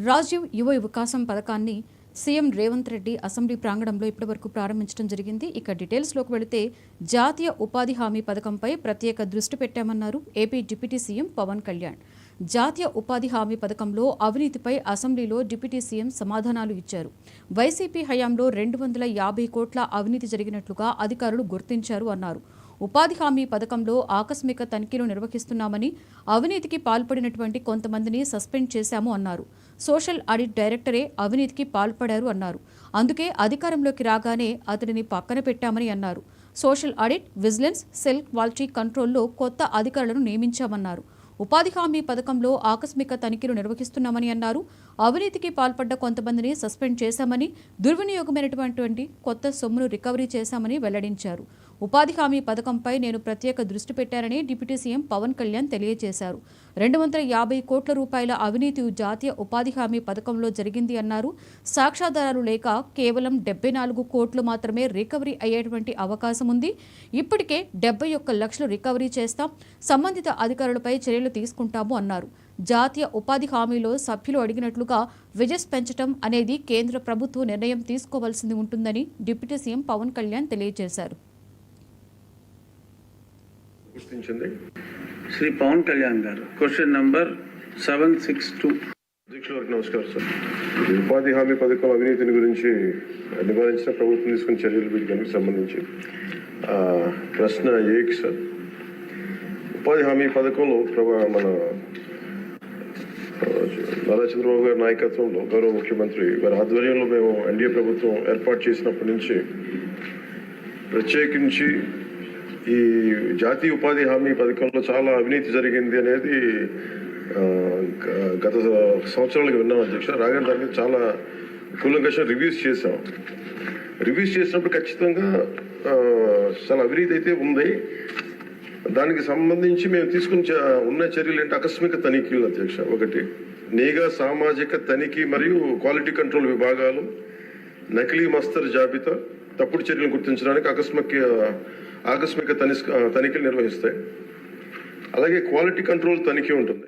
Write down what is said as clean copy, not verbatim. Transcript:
రాజీవ్ యువ వికాసం పథకాన్ని సీఎం రేవంత్ రెడ్డి అసెంబ్లీ ప్రాంగణంలో ఇప్పటివరకు ప్రారంభించడం జరిగింది. ఇక డీటెయిల్స్లోకి వెళితే జాతీయ ఉపాధి హామీ పథకంపై ప్రత్యేక దృష్టి పెట్టామన్నారు AP deputy CM Pawan Kalyan. జాతీయ ఉపాధి హామీ పథకంలో అవినీతిపై అసెంబ్లీలో డిప్యూటీ సీఎం సమాధానాలు ఇచ్చారు. వైసీపీ హయాంలో 250 కోట్ల అవినీతి జరిగినట్లుగా అధికారులు గుర్తించారు అన్నారు. ఉపాధి హామీ పథకంలో ఆకస్మిక తనిఖీలు నిర్వహిస్తున్నామని, అవినీతికి పాల్పడినటువంటి కొంతమందిని సస్పెండ్ చేశాము అన్నారు. సోషల్ ఆడిట్ డైరెక్టరే అవినీతికి పాల్పడారు అన్నారు. అందుకే అధికారంలోకి రాగానే అతడిని పక్కన పెట్టామని అన్నారు. Social audit, vigilance, cell quality కంట్రోల్లో కొత్త అధికారులను నియమించామన్నారు. ఉపాధి హామీ పథకంలో ఆకస్మిక తనిఖీలు నిర్వహిస్తున్నామని అన్నారు. అవినీతికి పాల్పడ్డ కొంతమందిని సస్పెండ్ చేశామని, దుర్వినియోగమైనటువంటి కొత్త సొమ్మును రికవరీ చేశామని వెల్లడించారు. ఉపాధి హామీ పథకంపై నేను ప్రత్యేక దృష్టి పెట్టానని డిప్యూటీ సీఎం పవన్ కళ్యాణ్ తెలియజేశారు. 250 కోట్ల రూపాయల అవినీతి జాతీయ ఉపాధి హామీ పథకంలో జరిగింది అన్నారు. సాక్ష్యాధారాలు లేక కేవలం 74 కోట్లు మాత్రమే రికవరీ అయ్యేటువంటి అవకాశం ఉంది. ఇప్పటికే 71 లక్షలు రికవరీ చేస్తాం. సంబంధిత అధికారులపై చర్యలు తీసుకుంటాము అన్నారు. జాతీయ ఉపాధి హామీలో సభ్యులు అడిగినట్లుగా వేజెస్ పెంచడం అనేది కేంద్ర ప్రభుత్వం నిర్ణయం తీసుకోవాల్సింది ఉంటుందని డిప్యూటీ సీఎం పవన్ కళ్యాణ్ తెలియజేశారు. శ్రీ పవన్ కళ్యాణ్ గారు, క్వశ్చన్ నంబర్ 762. అధ్యక్షులకు నమస్కారం సార్. ఉపాధి హామీ పథకం అవినీతిని గురించి నివారించిన ప్రభుత్వం తీసుకున్న చర్యలు వీటికి సంబంధించి ప్రశ్న ఏకి సార్. ఉపాధి హామీ పథకంలో మన నారా చంద్రబాబు గారి నాయకత్వంలో గౌరవ ముఖ్యమంత్రి వారి ఆధ్వర్యంలో మేము ఎన్డీఏ ప్రభుత్వం ఏర్పాటు చేసినప్పటి నుంచి ప్రత్యేకించి ఈ జాతీయ ఉపాధి హామీ పథకంలో చాలా అవినీతి జరిగింది అనేది గత సంవత్సరాలుగా విన్నాం అధ్యక్ష. రాగానే దాన్ని చాలా కూలంకషంగా రివ్యూస్ చేసాం. రివ్యూస్ చేసినప్పుడు ఖచ్చితంగా చాలా అవినీతి అయితే ఉంది. దానికి సంబంధించి మేము తీసుకున్న ఉన్న చర్యలు ఏంటి? ఆకస్మిక తనిఖీలు అధ్యక్ష. ఒకటి, నిఘా సామాజిక తనిఖీ మరియు క్వాలిటీ కంట్రోల్ విభాగాలు నకిలీ మస్తరు జాబితా, తప్పుడు చర్యలను గుర్తించడానికి ఆకస్మిక తనిఖీలు నిర్వహిస్తాయి. అలాగే క్వాలిటీ కంట్రోల్ తనిఖీ ఉంటుంది.